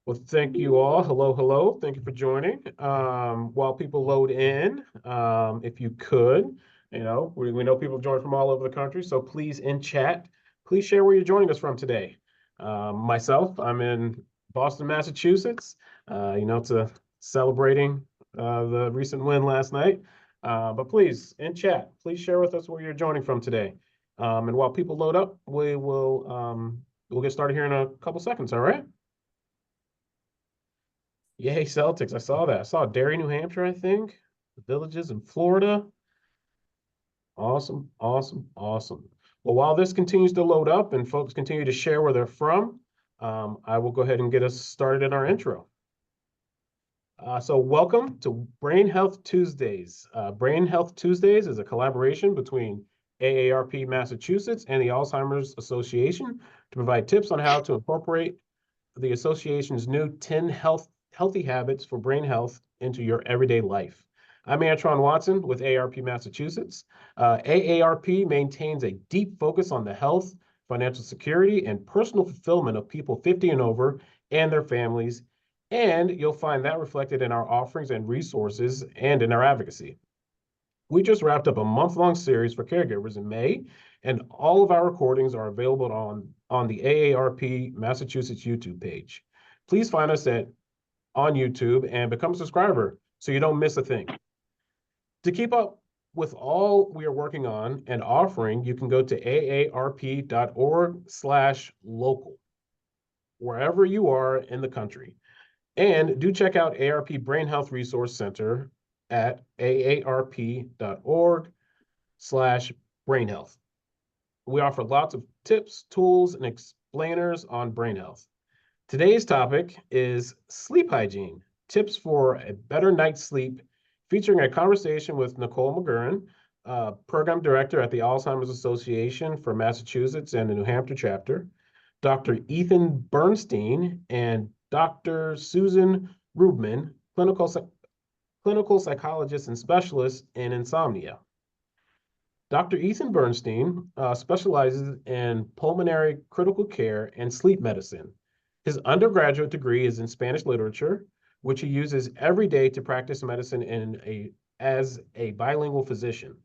Well, thank you all. Hello, hello. Thank you for joining. While people load in, if you could, we know people join from all over the country, so please in chat, please share where you're joining us from today. Myself, I'm in Boston, Massachusetts, to celebrating the recent win last night. But please, in chat, please share with us where you're joining from today. And while people load up, we'll get started here in a couple seconds, all right? Yay, Celtics. I saw that. I saw Derry, New Hampshire, I think. The Villages in Florida. Awesome, awesome, awesome. Well, while this continues to load up and folks continue to share where they're from, I will go ahead and get us started in our intro. So welcome to Brain Health Tuesdays. Brain Health Tuesdays is a collaboration between AARP Massachusetts and the Alzheimer's Association to provide tips on how to incorporate the association's new 10 healthy habits for brain health into your everyday life. I'm Antron Watson with AARP Massachusetts. AARP maintains a deep focus on the health, financial security, and personal fulfillment of people 50 and over and their families, and you'll find that reflected in our offerings and resources and in our advocacy. We just wrapped up a month-long series for caregivers in May, and all of our recordings are available on the AARP Massachusetts YouTube page. Please find us on YouTube and become a subscriber so you don't miss a thing. To keep up with all we are working on and offering, you can go to aarp.org/local, wherever you are in the country. And do check out AARP Brain Health Resource Center at aarp.org/brainhealth. We offer lots of tips, tools, and explainers on brain health. Today's topic is sleep hygiene, tips for a better night's sleep, featuring a conversation with Nicole McGurin, Program Director at the Alzheimer's Association for Massachusetts and the New Hampshire chapter, Dr. Ethan Bernstein, and Dr. Susan Rubman, clinical psychologist and specialist in insomnia. Dr. Ethan Bernstein specializes in pulmonary critical care and sleep medicine. His undergraduate degree is in Spanish literature, which he uses every day to practice medicine as a bilingual physician.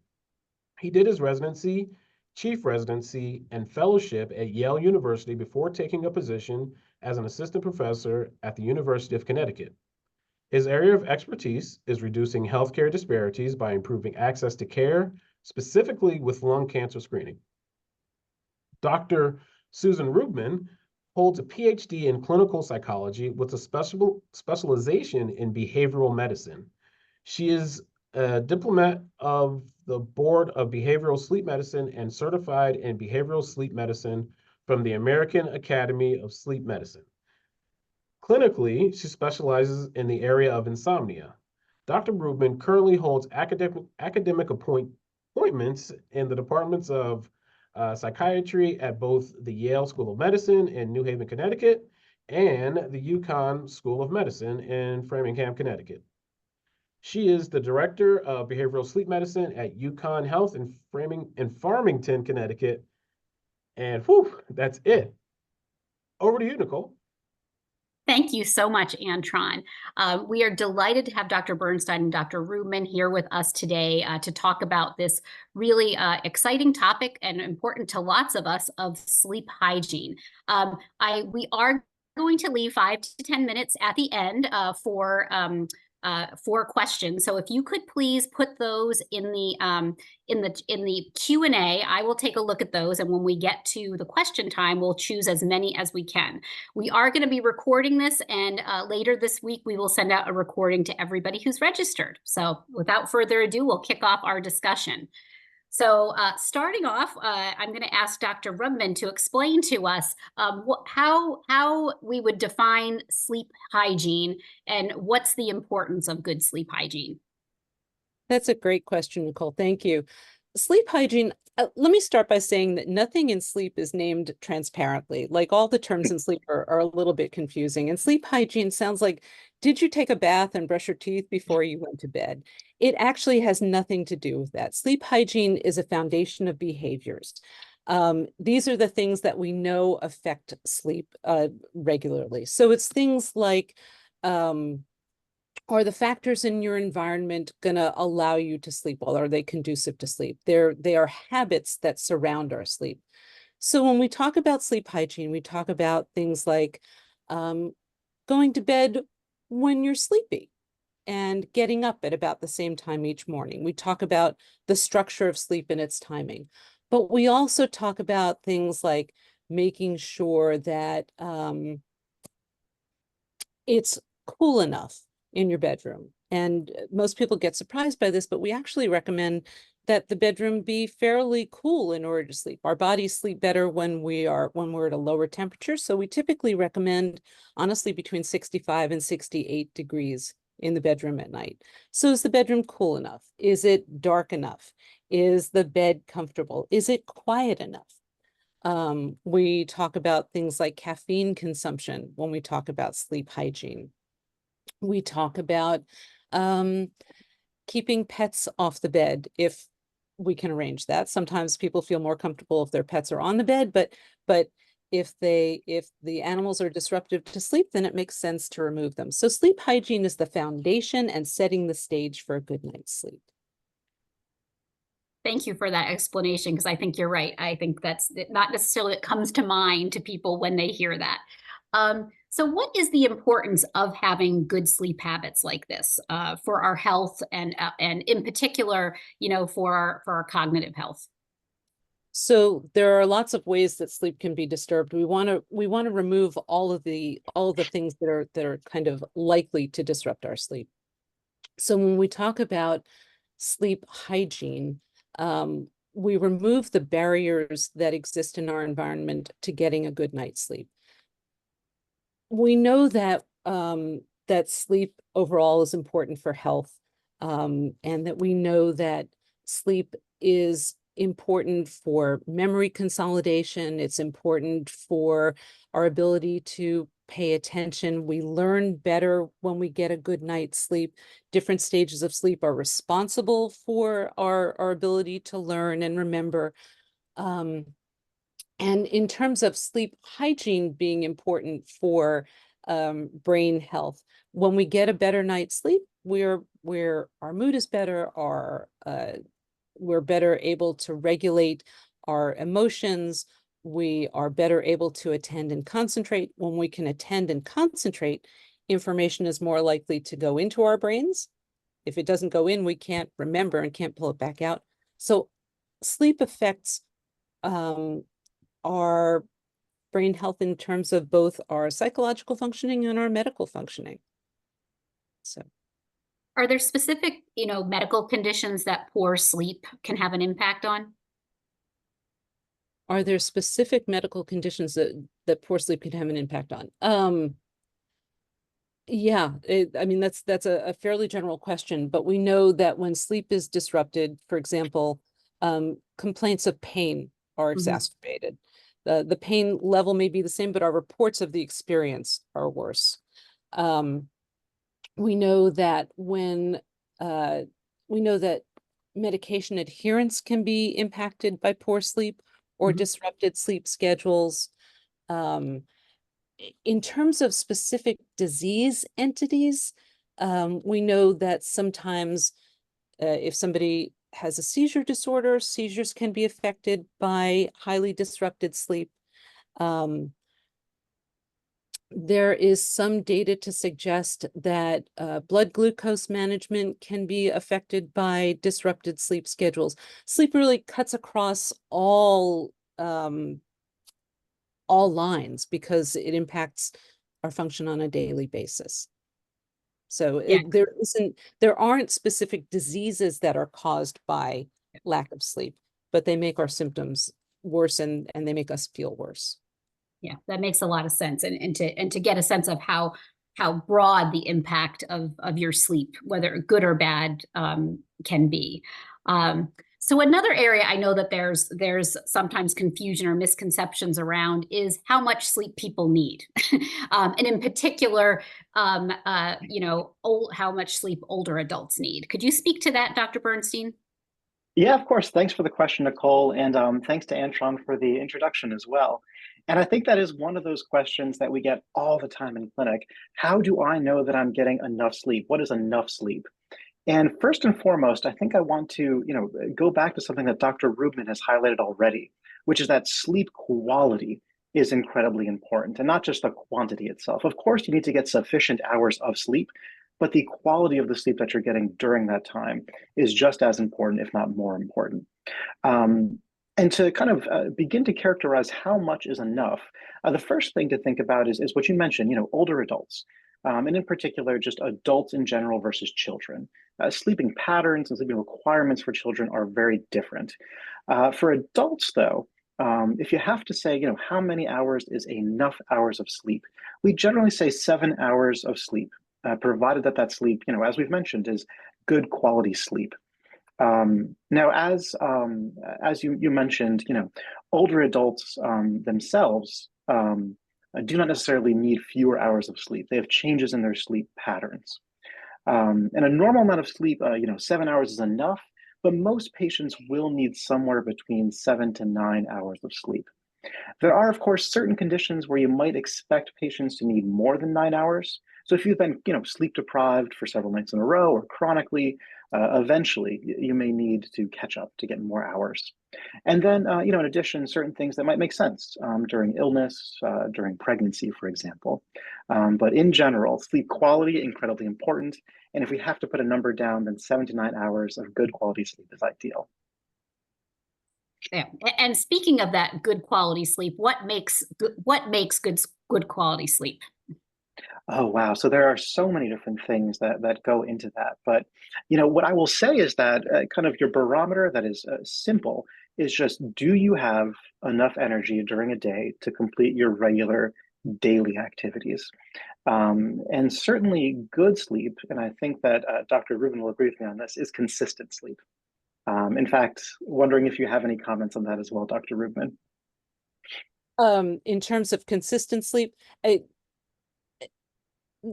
He did his residency, chief residency, and fellowship at Yale University before taking a position as an assistant professor at the University of Connecticut. His area of expertise is reducing healthcare disparities by improving access to care, specifically with lung cancer screening. Dr. Susan Rubman holds a Ph.D. in clinical psychology with a specialization in behavioral medicine. She is a diplomate of the Board of Behavioral Sleep Medicine and certified in behavioral sleep medicine from the American Academy of Sleep Medicine. Clinically, she specializes in the area of insomnia. Dr. Rubman currently holds academic appointments in the Departments of Psychiatry at both the Yale School of Medicine in New Haven, Connecticut, and the UConn School of Medicine in Framingham, Connecticut. She is the Director of Behavioral Sleep Medicine at UConn Heath in Farmington, Connecticut. And that's it. Over to you, Nicole. Thank you so much, Antron. We are delighted to have Dr. Bernstein and Dr. Rubman here with us today to talk about this really exciting topic and important to lots of us of sleep hygiene. We are going to leave 5 to 10 minutes at the end for questions. So if you could please put those in the Q&A, I will take a look at those. And when we get to the question time, we'll choose as many as we can. We are going to be recording this, and later this week, we will send out a recording to everybody who's registered. So without further ado, we'll kick off our discussion. So starting off, I'm going to ask Dr. Rubman to explain to us how we would define sleep hygiene and what's the importance of good sleep hygiene. That's a great question, Nicole. Thank you. Sleep hygiene, let me start by saying that nothing in sleep is named transparently. Like all the terms in sleep are a little bit confusing. And sleep hygiene sounds like, did you take a bath and brush your teeth before you went to bed? It actually has nothing to do with that. Sleep hygiene is a foundation of behaviors. These are the things that we know affect sleep regularly. So it's things like, are the factors in your environment going to allow you to sleep well? Are they conducive to sleep? They are habits that surround our sleep. So when we talk about sleep hygiene, we talk about things like going to bed when you're sleepy and getting up at about the same time each morning. We talk about the structure of sleep and its timing. But we also talk about things like making sure that it's cool enough in your bedroom. And most people get surprised by this, but we actually recommend that the bedroom be fairly cool in order to sleep. Our bodies sleep better when we're at a lower temperature. So we typically recommend, honestly, between 65 and 68 degrees in the bedroom at night. So is the bedroom cool enough? Is it dark enough? Is the bed comfortable? Is it quiet enough? We talk about things like caffeine consumption when we talk about sleep hygiene. We talk about keeping pets off the bed if we can arrange that. Sometimes people feel more comfortable if their pets are on the bed, but if the animals are disruptive to sleep, then it makes sense to remove them. So sleep hygiene is the foundation and setting the stage for a good night's sleep. Thank you for that explanation, because I think you're right. I think that's not necessarily it comes to mind to people when they hear that. So what is the importance of having good sleep habits like this for our health and in particular, for our cognitive health? So there are lots of ways that sleep can be disturbed. We want to remove all the things that are kind of likely to disrupt our sleep. So when we talk about sleep hygiene, we remove the barriers that exist in our environment to getting a good night's sleep. We know that that sleep overall is important for health, and that we know that sleep is important for memory consolidation. It's important for our ability to pay attention. We learn better when we get a good night's sleep. Different stages of sleep are responsible for our ability to learn and remember. And in terms of sleep hygiene being important for brain health, when we get a better night's sleep, our mood is better, we're better able to regulate our emotions, we are better able to attend and concentrate. When we can attend and concentrate, information is more likely to go into our brains. If it doesn't go in, we can't remember and can't pull it back out. So sleep affects our brain health in terms of both our psychological functioning and our medical functioning. So, are there specific, medical conditions that poor sleep can have an impact on? Are there specific medical conditions that poor sleep can have an impact on? Yeah, I mean, that's a fairly general question, but we know that when sleep is disrupted, for example, complaints of pain are exacerbated. The pain level may be the same, but our reports of the experience are worse. We know that medication adherence can be impacted by poor sleep or disrupted sleep schedules. In terms of specific disease entities, we know that sometimes if somebody has a seizure disorder, seizures can be affected by highly disrupted sleep. There is some data to suggest that blood glucose management can be affected by disrupted sleep schedules. Sleep really cuts across all lines because it impacts our function on a daily basis. So Yeah. there aren't specific diseases that are caused by lack of sleep, but they make our symptoms worse and they make us feel worse. Yeah, that makes a lot of sense. And to get a sense of how broad the impact of your sleep, whether good or bad, can be. So another area I know that there's sometimes confusion or misconceptions around is how much sleep people need, and in particular, how much sleep older adults need. Could you speak to that, Dr. Bernstein? Yeah, of course. Thanks for the question, Nicole. And thanks to Antron for the introduction as well. And I think that is one of those questions that we get all the time in clinic. How do I know that I'm getting enough sleep? What is enough sleep? And first and foremost, I think I want to, go back to something that Dr. Rubman has highlighted already, which is that sleep quality is incredibly important, and not just the quantity itself. Of course, you need to get sufficient hours of sleep, but the quality of the sleep that you're getting during that time is just as important, if not more important. Um, and to kind of begin to characterize how much is enough, the first thing to think about is what you mentioned, older adults. And in particular, just adults in general versus children. Sleeping patterns and sleeping requirements for children are very different. For adults, though, if you have to say, how many hours is enough hours of sleep, we generally say 7 hours of sleep, provided that that sleep, as we've mentioned, is good quality sleep. Now, as you mentioned, older adults themselves do not necessarily need fewer hours of sleep. They have changes in their sleep patterns. And a normal amount of sleep, 7 hours is enough, but most patients will need somewhere between 7 to 9 hours of sleep. There are, of course, certain conditions where you might expect patients to need more than 9 hours. So if you've been, sleep deprived for several nights in a row or chronically, eventually you may need to catch up to get more hours. And then, in addition, certain things that might make sense during illness, during pregnancy, for example. But in general, sleep quality, incredibly important. And if we have to put a number down, then 7 to 9 hours of good quality sleep is ideal. Yeah. And speaking of that good quality sleep, what makes good quality sleep? Oh, wow. So there are so many different things that go into that. But, what I will say is that kind of your barometer that is simple is just, do you have enough energy during a day to complete your regular daily activities? And certainly good sleep, and I think that Dr. Rubin will agree with me on this, is consistent sleep. In fact, wondering if you have any comments on that as well, Dr. Rubin. In terms of consistent sleep,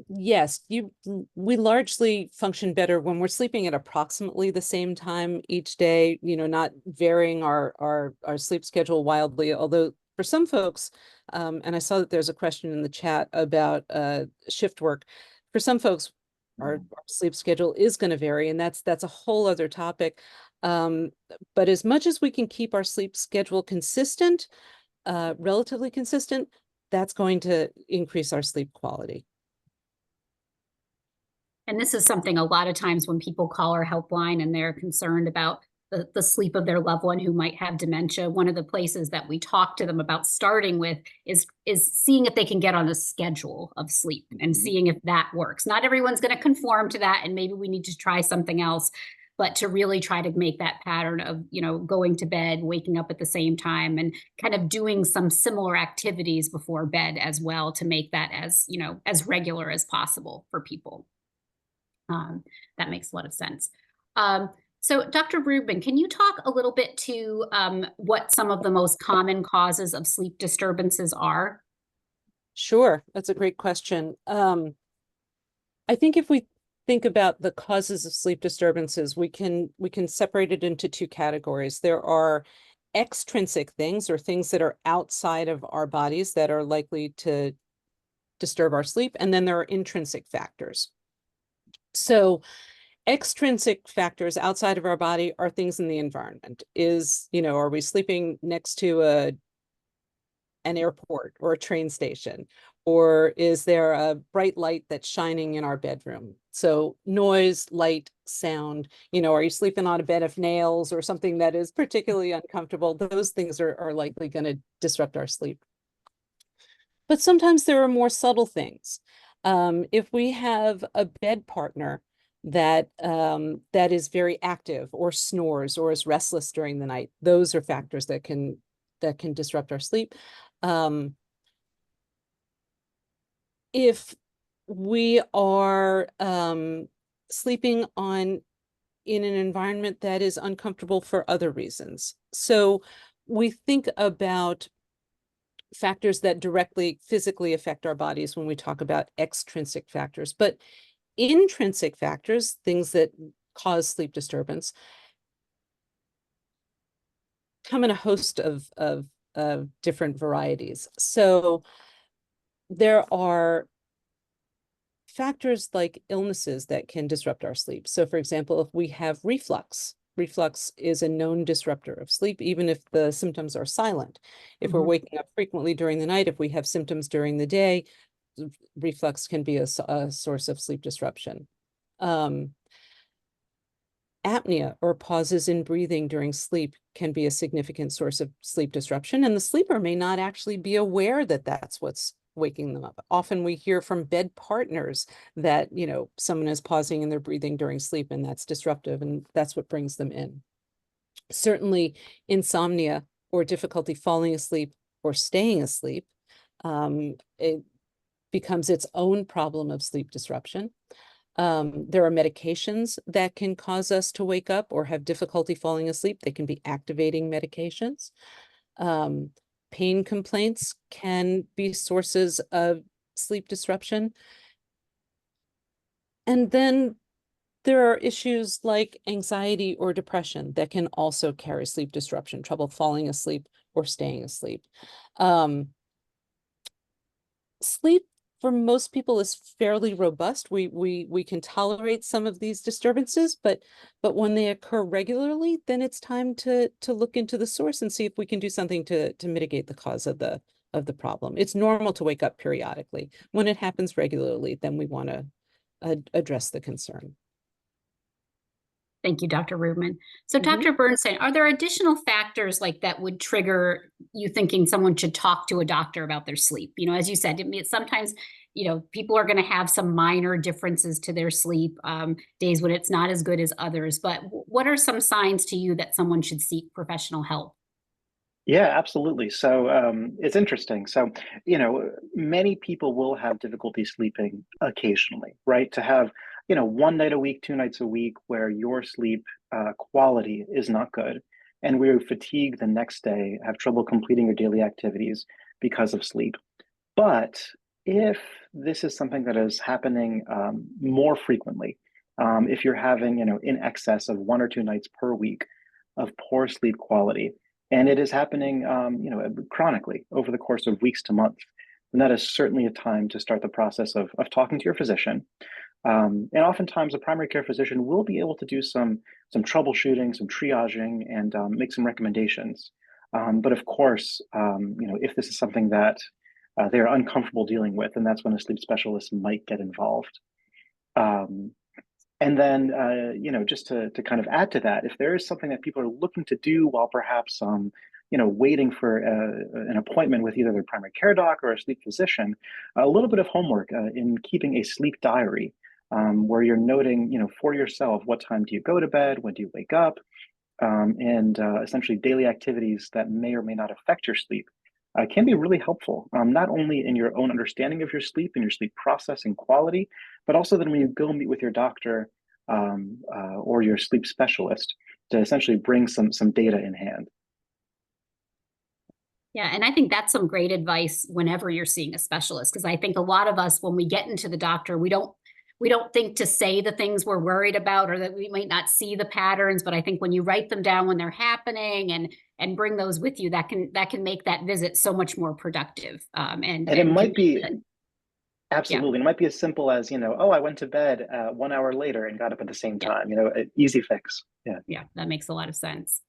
yes, we largely function better when we're sleeping at approximately the same time each day, not varying our sleep schedule wildly. Although for some folks, and I saw that there's a question in the chat about shift work. For some folks, our sleep schedule is going to vary, and that's a whole other topic. But as much as we can keep our sleep schedule consistent, relatively consistent, that's going to increase our sleep quality. And this is something a lot of times when people call our helpline and they're concerned about the sleep of their loved one who might have dementia, one of the places that we talk to them about starting with is seeing if they can get on a schedule of sleep and seeing if that works. Not everyone's going to conform to that, and maybe we need to try something else, but to really try to make that pattern of, going to bed, waking up at the same time, and kind of doing some similar activities before bed as well to make that as regular as possible for people. That makes a lot of sense. So Dr. Rubin, can you talk a little bit to what some of the most common causes of sleep disturbances are? Sure, that's a great question. I think if we think about the causes of sleep disturbances, we can separate it into two categories. There are extrinsic things, or things that are outside of our bodies that are likely to disturb our sleep, and then there are intrinsic factors. So extrinsic factors outside of our body are things in the environment. Are we sleeping next to an airport or a train station? Or is there a bright light that's shining in our bedroom? So noise, light, sound, are you sleeping on a bed of nails or something that is particularly uncomfortable? Those things are likely going to disrupt our sleep. But sometimes there are more subtle things. If we have a bed partner that is very active or snores or is restless during the night, those are factors that can disrupt our sleep. If we are sleeping in an environment that is uncomfortable for other reasons. So we think about factors that directly physically affect our bodies when we talk about extrinsic factors, but intrinsic factors, things that cause sleep disturbance, come in a host of different varieties. So there are factors like illnesses that can disrupt our sleep. So for example, if we have reflux is a known disruptor of sleep, even if the symptoms are silent. If we're waking up frequently during the night, if we have symptoms during the day, reflux can be a source of sleep disruption. Apnea or pauses in breathing during sleep can be a significant source of sleep disruption, and the sleeper may not actually be aware that that's what's waking them up. Often we hear from bed partners that, you know, someone is pausing in their breathing during sleep, and that's disruptive, and that's what brings them in. Certainly insomnia or difficulty falling asleep or staying asleep, it becomes its own problem of sleep disruption. There are medications that can cause us to wake up or have difficulty falling asleep. They can be activating medications. Pain complaints can be sources of sleep disruption. And then there are issues like anxiety or depression that can also carry sleep disruption, trouble falling asleep or staying asleep. Sleep for most people is fairly robust. We can tolerate some of these disturbances, but when they occur regularly, then it's time to look into the source and see if we can do something to mitigate the cause of the problem. It's normal to wake up periodically. When it happens regularly, then we want to address the concern. Thank you, Dr. Rubman. So Dr. Bernstein, are there additional factors like that would trigger you thinking someone should talk to a doctor about their sleep? You know, as you said, sometimes, you know, people are going to have some minor differences to their sleep, days when it's not as good as others. But what are some signs to you that someone should seek professional help? Yeah, absolutely. So it's interesting. So, you know, many people will have difficulty sleeping occasionally, right? To have, you know, one night a week, 2 nights a week where your sleep quality is not good, and we're fatigued the next day, have trouble completing your daily activities because of sleep. But if this is something that is happening more frequently, if you're having, you know, in excess of 1 or 2 nights per week of poor sleep quality, and it is happening, you know, chronically over the course of weeks to months, then that is certainly a time to start the process of talking to your physician. And oftentimes, a primary care physician will be able to do some troubleshooting, some triaging, and make some recommendations. But of course, you know, if this is something that they are uncomfortable dealing with, and that's when a sleep specialist might get involved. And then, you know, just to kind of add to that, if there is something that people are looking to do while perhaps, you know, waiting for an appointment with either their primary care doc or a sleep physician, a little bit of homework in keeping a sleep diary, where you're noting, you know, for yourself, what time do you go to bed, when do you wake up, and essentially daily activities that may or may not affect your sleep. Can be really helpful, not only in your own understanding of your sleep and your sleep process and quality, but also then when you go meet with your doctor or your sleep specialist to essentially bring some data in hand. Yeah, and I think that's some great advice whenever you're seeing a specialist, because I think a lot of us, when we get into the doctor, we don't think to say the things we're worried about, or that we might not see the patterns. But I think when you write them down when they're happening and bring those with you, that can make that visit so much more productive. And it might be good. absolutely, it might be as simple as, you know, oh, I went to bed 1 hour later and got up at the same time. You know, easy fix. Yeah, that makes a lot of sense.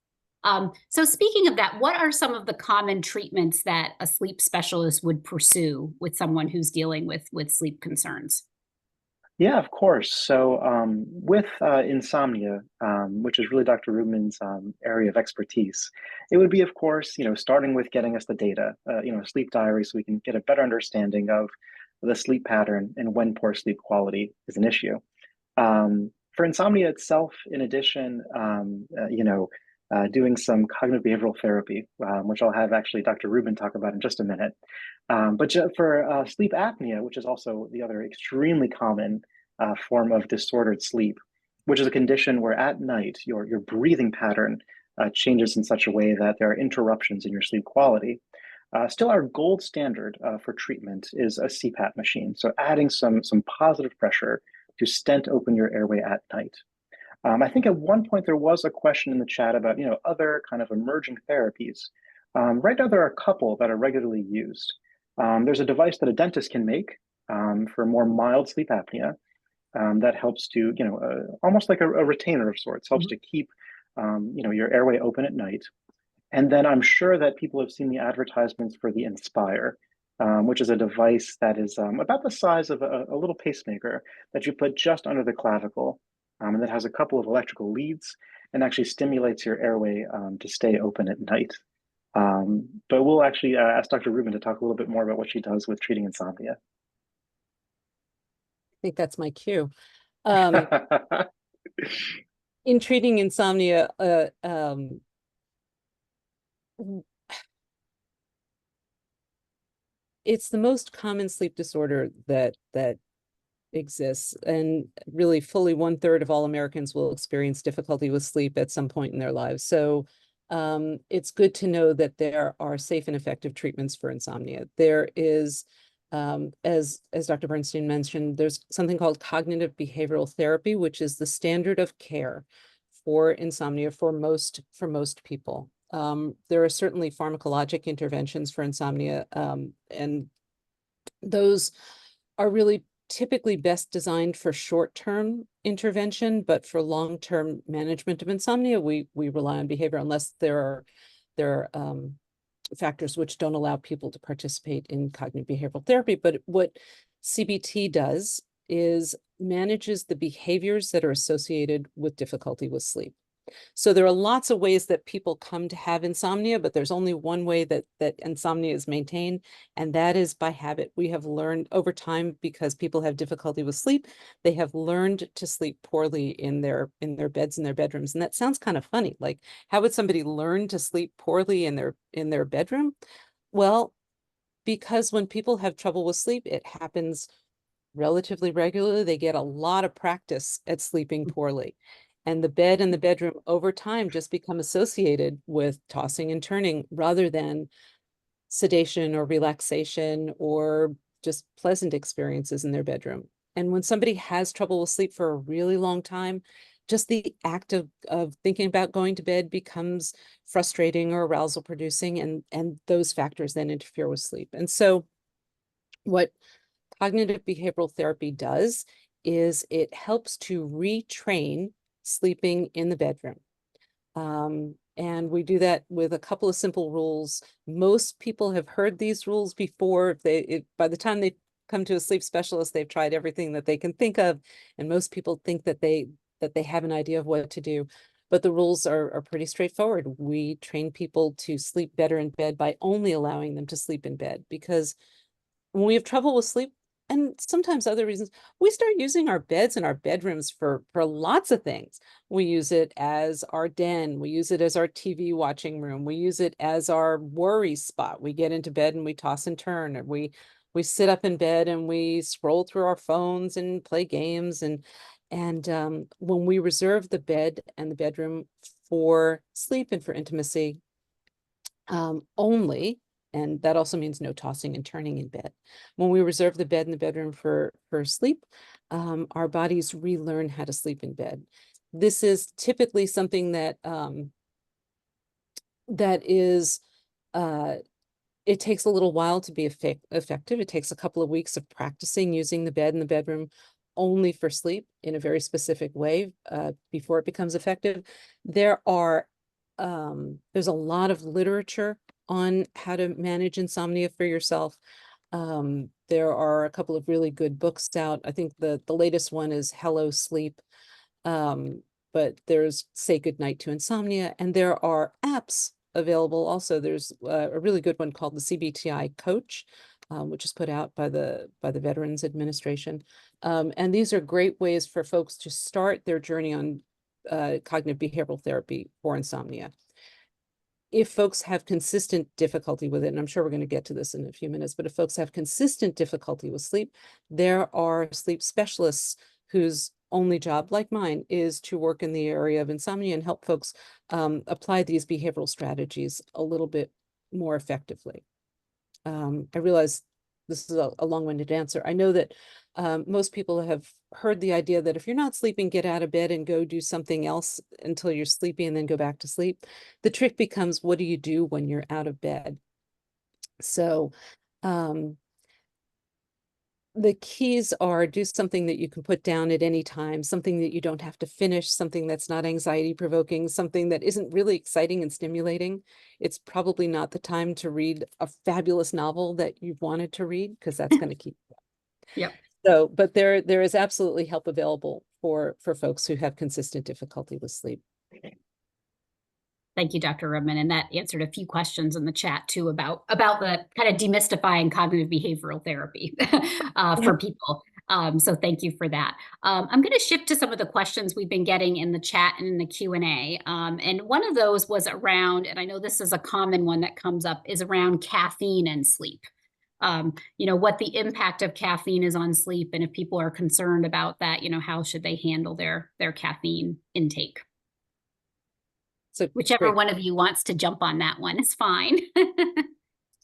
So speaking of that, what are some of the common treatments that a sleep specialist would pursue with someone who's dealing with sleep concerns? Yeah, of course. So with insomnia, which is really Dr. Rubman's area of expertise, it would be, of course, you know, starting with getting us the data, you know, sleep diary, so we can get a better understanding of the sleep pattern and when poor sleep quality is an issue. For insomnia itself, in addition, you know, doing some cognitive behavioral therapy, which I'll have actually Dr. Rubman talk about in just a minute. But for sleep apnea, which is also the other extremely common form of disordered sleep, which is a condition where at night your breathing pattern changes in such a way that there are interruptions in your sleep quality. Still, our gold standard for treatment is a CPAP machine. So adding some positive pressure to stent open your airway at night. I think at one point there was a question in the chat about, other kind of emerging therapies. Right now, there are a couple that are regularly used. There's a device that a dentist can make for more mild sleep apnea that helps to, almost like a retainer of sorts, helps to keep, your airway open at night. And then I'm sure that people have seen the advertisements for the Inspire, which is a device that is about the size of a little pacemaker that you put just under the clavicle, and that has a couple of electrical leads and actually stimulates your airway to stay open at night. But we'll actually ask Dr. Rubman to talk a little bit more about what she does with treating insomnia. I think that's my cue. In treating insomnia, it's the most common sleep disorder that exists, and really fully 1/3 of all Americans will experience difficulty with sleep at some point in their lives. So it's good to know that there are safe and effective treatments for insomnia. There is, as Dr. Bernstein mentioned, there's something called cognitive behavioral therapy, which is the standard of care for insomnia for most people. There are certainly pharmacologic interventions for insomnia, and those are really typically best designed for short-term intervention, but for long-term management of insomnia, we rely on behavior unless there are factors which don't allow people to participate in cognitive behavioral therapy. But what CBT does is manages the behaviors that are associated with difficulty with sleep. So there are lots of ways that people come to have insomnia, but there's only one way that insomnia is maintained, and that is by habit. We have learned over time, because people have difficulty with sleep, they have learned to sleep poorly in their beds, in their bedrooms. And that sounds kind of funny. Like, how would somebody learn to sleep poorly in their bedroom? Well, because when people have trouble with sleep, it happens relatively regularly. They get a lot of practice at sleeping poorly. And the bed and the bedroom over time just become associated with tossing and turning rather than sedation or relaxation or just pleasant experiences in their bedroom. And when somebody has trouble with sleep for a really long time, just the act of thinking about going to bed becomes frustrating or arousal producing, and those factors then interfere with sleep. And so what cognitive behavioral therapy does is it helps to retrain sleeping in the bedroom. And we do that with a couple of simple rules. Most people have heard these rules before. By the time they come to a sleep specialist, they've tried everything that they can think of, and most people think that they have an idea of what to do. But the rules are pretty straightforward. We train people to sleep better in bed by only allowing them to sleep in bed, because when we have trouble with sleep, and sometimes other reasons, we start using our beds and our bedrooms for lots of things. We use it as our den. We use it as our TV watching room. We use it as our worry spot. We get into bed and we toss and turn, or we sit up in bed and we scroll through our phones and play games. And when we reserve the bed and the bedroom for sleep and for intimacy only, and that also means no tossing and turning in bed. When we reserve the bed in the bedroom for sleep, our bodies relearn how to sleep in bed. This is typically something that is, it takes a little while to be effective. It takes a couple of weeks of practicing using the bed in the bedroom only for sleep in a very specific way before it becomes effective. There's a lot of literature on how to manage insomnia for yourself. There are a couple of really good books out. I think the latest one is Hello Sleep, but there's Say Goodnight to Insomnia, and there are apps available also. There's a really good one called the CBTI Coach, which is put out by the Veterans Administration. And these are great ways for folks to start their journey on cognitive behavioral therapy for insomnia. If folks have consistent difficulty with it, and I'm sure we're going to get to this in a few minutes, but if folks have consistent difficulty with sleep, there are sleep specialists whose only job, like mine, is to work in the area of insomnia and help folks apply these behavioral strategies a little bit more effectively. I realize this is a long-winded answer. I know that Most people have heard the idea that if you're not sleeping, get out of bed and go do something else until you're sleepy and then go back to sleep. The trick becomes, what do you do when you're out of bed? So the keys are, do something that you can put down at any time, something that you don't have to finish, something that's not anxiety provoking, something that isn't really exciting and stimulating. It's probably not the time to read a fabulous novel that you've wanted to read, because that's going to keep you up. Yep. So, but there is absolutely help available for folks who have consistent difficulty with sleep. Thank you, Dr. Rubman. And that answered a few questions in the chat too about the kind of demystifying cognitive behavioral therapy for people. So thank you for that. I'm going to shift to some of the questions we've been getting in the chat and in the Q&A. And one of those was around, and I know this is a common one that comes up, is around caffeine and sleep. What the impact of caffeine is on sleep, and if people are concerned about that, how should they handle their caffeine intake? So whichever one of you wants to jump on that one is fine. Can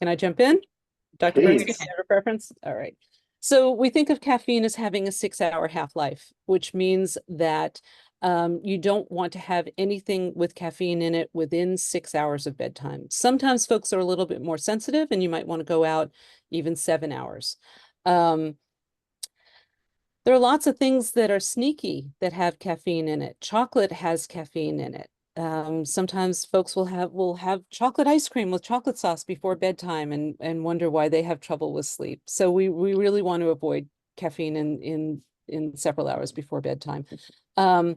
I jump in? Dr. Bernstein, do you have a preference? All right. So we think of caffeine as having a 6-hour half-life, which means that you don't want to have anything with caffeine in it within 6 hours of bedtime. Sometimes folks are a little bit more sensitive and you might want to go out even 7 hours. There are lots of things that are sneaky that have caffeine in it. Chocolate has caffeine in it. Sometimes folks will have chocolate ice cream with chocolate sauce before bedtime and wonder why they have trouble with sleep. So we really want to avoid caffeine in several hours before bedtime. Some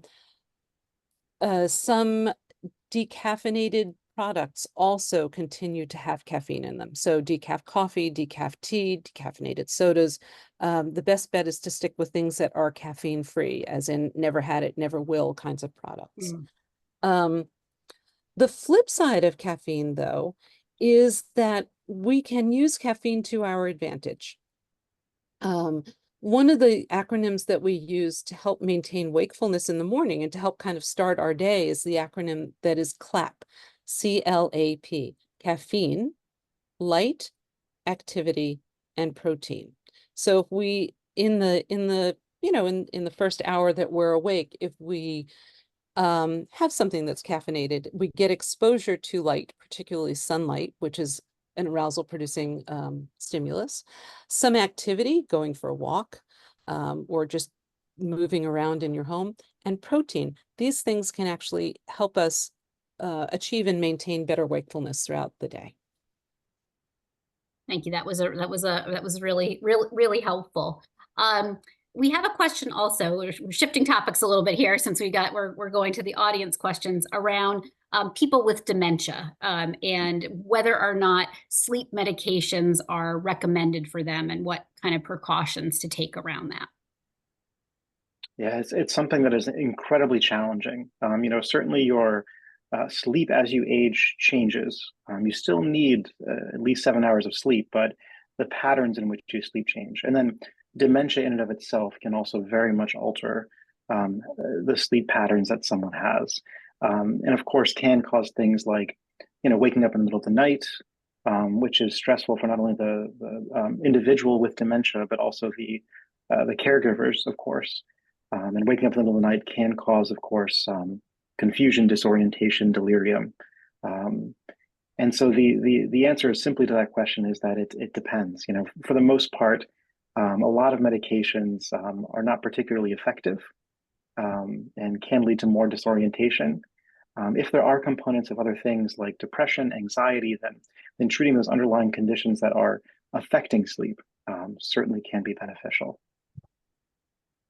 decaffeinated products also continue to have caffeine in them. So decaf coffee, decaf tea, decaffeinated sodas. The best bet is to stick with things that are caffeine free, as in never had it, never will kinds of products. The flip side of caffeine, though, is that we can use caffeine to our advantage. One of the acronyms that we use to help maintain wakefulness in the morning and to help kind of start our day is the acronym that is CLAP, C-L-A-P, caffeine, light, activity, and protein. So if we, in the first hour that we're awake, if we have something that's caffeinated, we get exposure to light, particularly sunlight, which is an arousal producing stimulus, some activity, going for a walk, or just moving around in your home, and protein. These things can actually help us achieve and maintain better wakefulness throughout the day. Thank you. That was really helpful. We have a question also. We're shifting topics a little bit here since we're going to the audience questions around people with dementia and whether or not sleep medications are recommended for them and what kind of precautions to take around that. Yeah, it's something that is incredibly challenging. Certainly your sleep as you age changes. You still need at least 7 hours of sleep, but the patterns in which you sleep change. And then dementia in and of itself can also very much alter the sleep patterns that someone has. And of course can cause things like, waking up in the middle of the night, which is stressful for not only the individual with dementia, but also the caregivers, of course. And waking up in the middle of the night can cause, of course, confusion, disorientation, delirium. And so the answer simply to that question is that it depends. For the most part, a lot of medications are not particularly effective and can lead to more disorientation. If there are components of other things like depression, anxiety, then treating those underlying conditions that are affecting sleep certainly can be beneficial.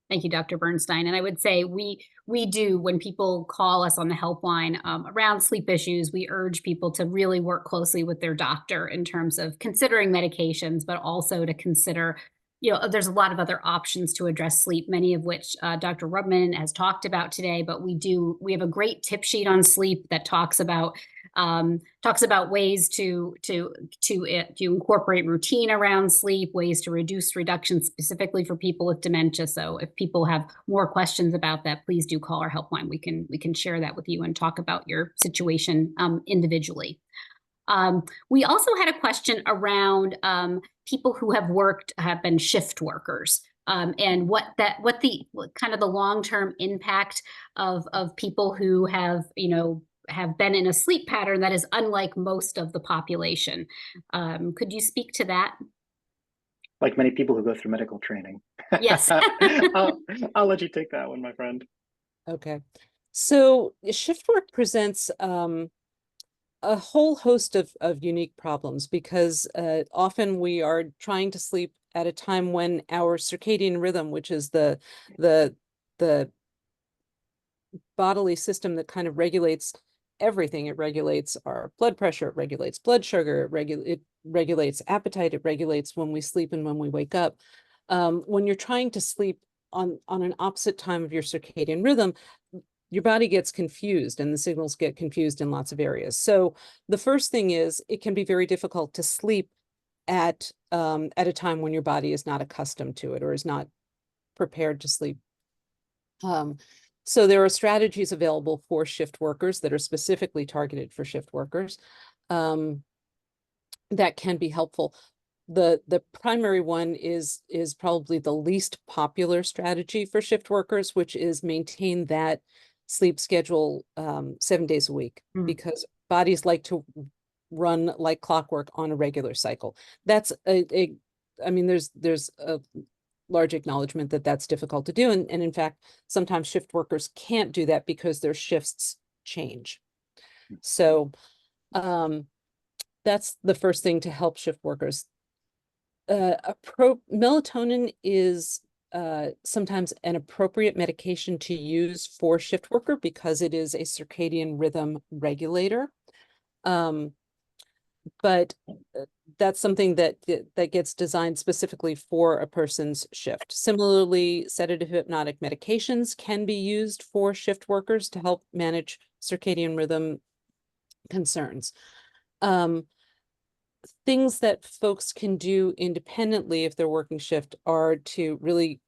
Thank you, Dr. Bernstein. And I would say we do, when people call us on the helpline around sleep issues, we urge people to really work closely with their doctor in terms of considering medications, but also to consider, there's a lot of other options to address sleep, many of which Dr. Rubman has talked about today, but we have a great tip sheet on sleep that talks about ways to incorporate routine around sleep, ways to reduce reduction specifically for people with dementia. So if people have more questions about that, please do call our helpline. We can share that with you and talk about your situation individually. We also had a question around people who have been shift workers. and what kind of the long-term impact of people who have, have been in a sleep pattern that is unlike most of the population. Could you speak to that? Like many people who go through medical training. Yes. I'll let you take that one, my friend. Okay. So shift work presents a whole host of unique problems because often we are trying to sleep at a time when our circadian rhythm, which is the bodily system that kind of regulates everything. It regulates our blood pressure, it regulates blood sugar, it regulates appetite, it regulates when we sleep and when we wake up. When you're trying to sleep on an opposite time of your circadian rhythm, your body gets confused and the signals get confused in lots of areas. So the first thing is it can be very difficult to sleep at a time when your body is not accustomed to it or is not prepared to sleep. So there are strategies available for shift workers that are specifically targeted for shift workers that can be helpful. The primary one is probably the least popular strategy for shift workers, which is maintain that sleep schedule 7 days a week, because bodies like to run like clockwork on a regular cycle. That's I mean, there's a large acknowledgement that that's difficult to do. And in fact, sometimes shift workers can't do that because their shifts change. So that's the first thing to help shift workers. Melatonin is sometimes an appropriate medication to use for shift worker because it is a circadian rhythm regulator. But that's something that gets designed specifically for a person's shift. Similarly, sedative hypnotic medications can be used for shift workers to help manage circadian rhythm concerns. Things that folks can do independently if they're working shift are to really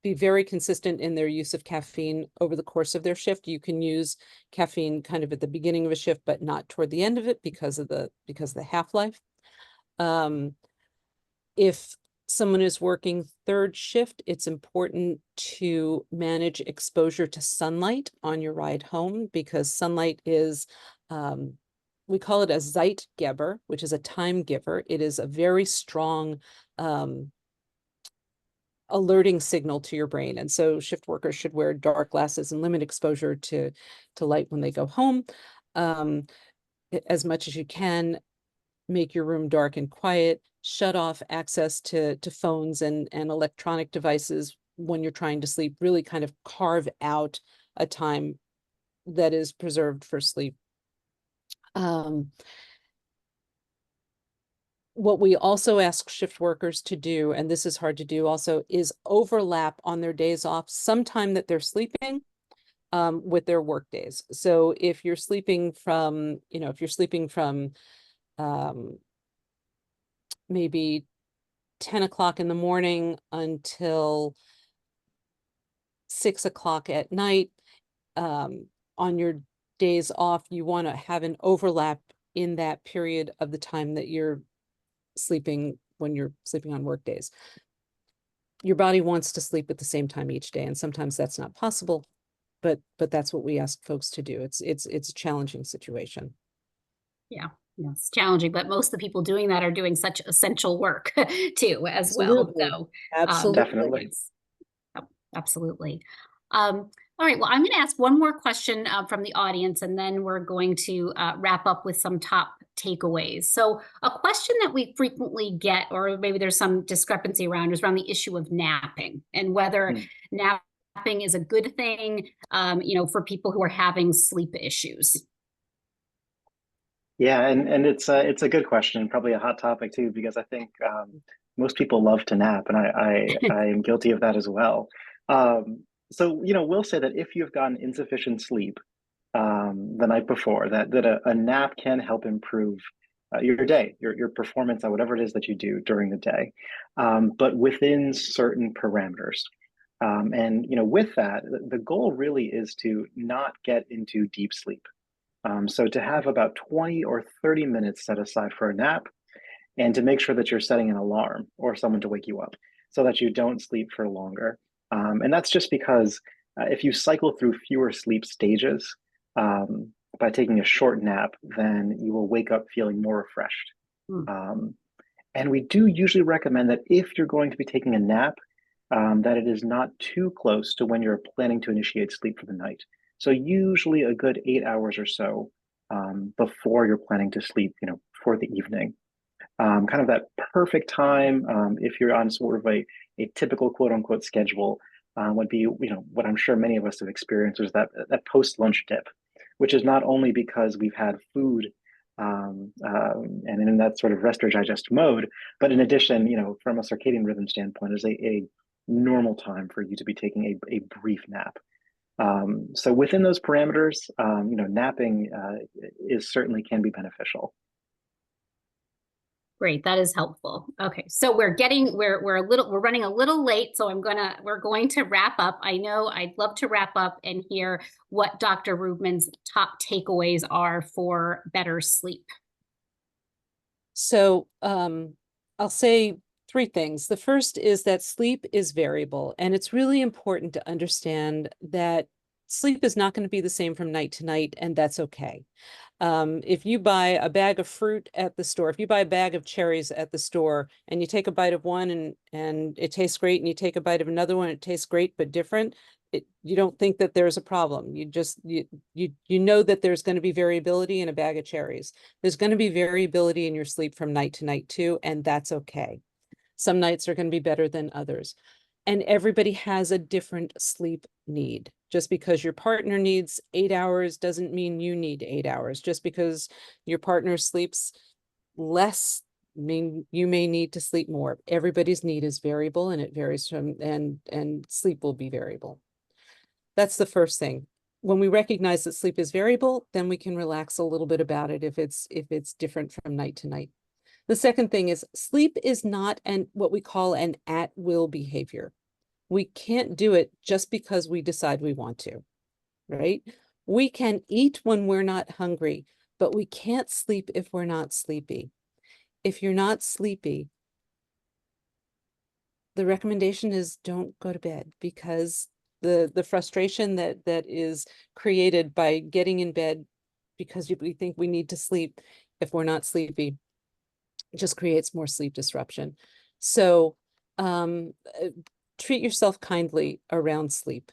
be very consistent in their use of caffeine over the course of their shift. You can use caffeine kind of at the beginning of a shift, but not toward the end of it because of the half-life. If someone is working third shift, it's important to manage exposure to sunlight on your ride home because sunlight is, we call it a Zeitgeber, which is a time giver. It is a very strong alerting signal to your brain. And so shift workers should wear dark glasses and limit exposure to light when they go home. As much as you can, make your room dark and quiet, shut off access to phones and electronic devices when you're trying to sleep, really kind of carve out a time that is preserved for sleep. What we also ask shift workers to do, and this is hard to do also, is overlap on their days off sometime that they're sleeping with their work days. So if you're sleeping from, maybe 10 o'clock in the morning until 6 o'clock at night, on your days off, you want to have an overlap in that period of the time that you're sleeping when you're sleeping on work days. Your body wants to sleep at the same time each day, and sometimes that's not possible, but that's what we ask folks to do. It's a challenging situation. Yeah, it's challenging, but most of the people doing that are doing such essential work too, as Absolutely. well. So Absolutely. Definitely. Absolutely. All right, well, I'm going to ask one more question from the audience, and then we're going to wrap up with some top takeaways. So a question that we frequently get, or maybe there's some discrepancy around, is around the issue of napping and whether napping is a good thing, for people who are having sleep issues. Yeah, and it's a good question, probably a hot topic too, because I think most people love to nap, and I am guilty of that as well. So we'll say that if you've gotten insufficient sleep the night before, that a nap can help improve your day, your performance at whatever it is that you do during the day, but within certain parameters. And with that, the goal really is to not get into deep sleep. So to have about 20 or 30 minutes set aside for a nap, and to make sure that you're setting an alarm or someone to wake you up. so that you don't sleep for longer. And that's just because if you cycle through fewer sleep stages by taking a short nap, then you will wake up feeling more refreshed. And we do usually recommend that if you're going to be taking a nap, that it is not too close to when you're planning to initiate sleep for the night. So usually a good 8 hours or so before you're planning to sleep, for the evening. Kind of that perfect time, if you're on sort of a typical quote unquote schedule, would be, what I'm sure many of us have experienced is that post-lunch dip, which is not only because we've had food and in that sort of rest or digest mode, but in addition, from a circadian rhythm standpoint, is a normal time for you to be taking a brief nap. So within those parameters, napping certainly can be beneficial. Great, that is helpful. Okay, so we're running a little late, so we're going to wrap up. I know I'd love to wrap up and hear what Dr. Rubman's top takeaways are for better sleep. So I'll say 3 things. The first is that sleep is variable, and it's really important to understand that sleep is not going to be the same from night to night, and that's okay. If you buy a bag of fruit at the store, if you buy a bag of cherries at the store and you take a bite of one and it tastes great, and you take a bite of another one, it tastes great but different, you don't think that there's a problem. You just you know that there's going to be variability in a bag of cherries. There's going to be variability in your sleep from night to night too, and that's okay. Some nights are going to be better than others. And everybody has a different sleep need. Just because your partner needs 8 hours doesn't mean you need 8 hours. Just because your partner sleeps less mean you may need to sleep more. Everybody's need is variable, and it varies from, and sleep will be variable. That's the first thing. When we recognize that sleep is variable, then we can relax a little bit about it if it's different from night to night. The second thing is sleep is not what we call an at-will behavior. We can't do it just because we decide we want to, right? We can eat when we're not hungry, but we can't sleep if we're not sleepy. If you're not sleepy, the recommendation is don't go to bed, because the frustration that is created by getting in bed because we think we need to sleep if we're not sleepy just creates more sleep disruption. So treat yourself kindly around sleep.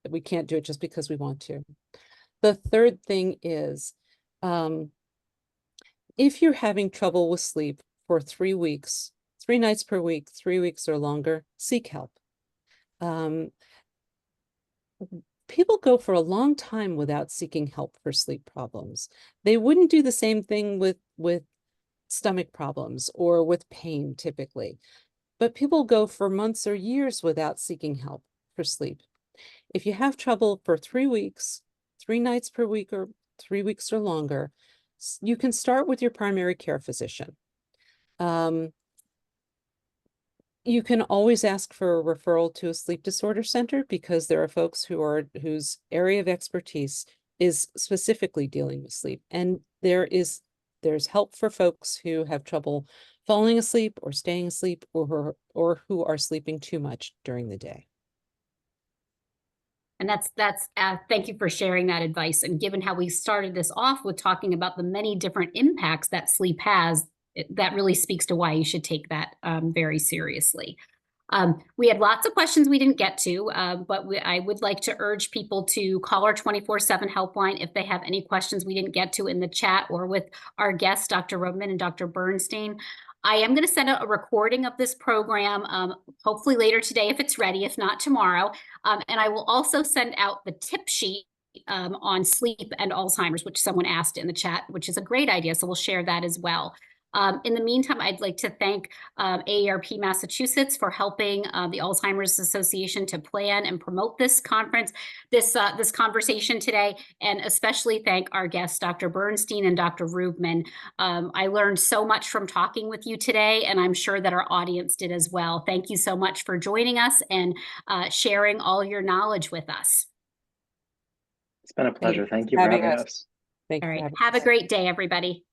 We can't do it just because we want to. The third thing is, if you're having trouble with sleep for 3 weeks, 3 nights per week, 3 weeks or longer, seek help. People go for a long time without seeking help for sleep problems. They wouldn't do the same thing with stomach problems or with pain typically. But people go for months or years without seeking help for sleep. If you have trouble for 3 weeks, 3 nights per week, or 3 weeks or longer, you can start with your primary care physician. You can always ask for a referral to a sleep disorder center, because there are folks whose area of expertise is specifically dealing with sleep. And there's help for folks who have trouble falling asleep or staying asleep, or who are sleeping too much during the day. And that's thank you for sharing that advice. And given how we started this off with talking about the many different impacts that sleep has, that really speaks to why you should take that very seriously. We had lots of questions we didn't get to, but I would like to urge people to call our 24/7 helpline if they have any questions we didn't get to in the chat or with our guests, Dr. Rubman and Dr. Bernstein. I am going to send out a recording of this program, hopefully later today if it's ready, if not tomorrow. And I will also send out the tip sheet on sleep and Alzheimer's, which someone asked in the chat, which is a great idea. So we'll share that as well. In the meantime, I'd like to thank AARP Massachusetts for helping the Alzheimer's Association to plan and promote this conference, this conversation today, and especially thank our guests, Dr. Bernstein and Dr. Rubman. I learned so much from talking with you today, and I'm sure that our audience did as well. Thank you so much for joining us and sharing all your knowledge with us. It's been a pleasure. Thank you for having us. Thank you. All right. Have a great day, everybody.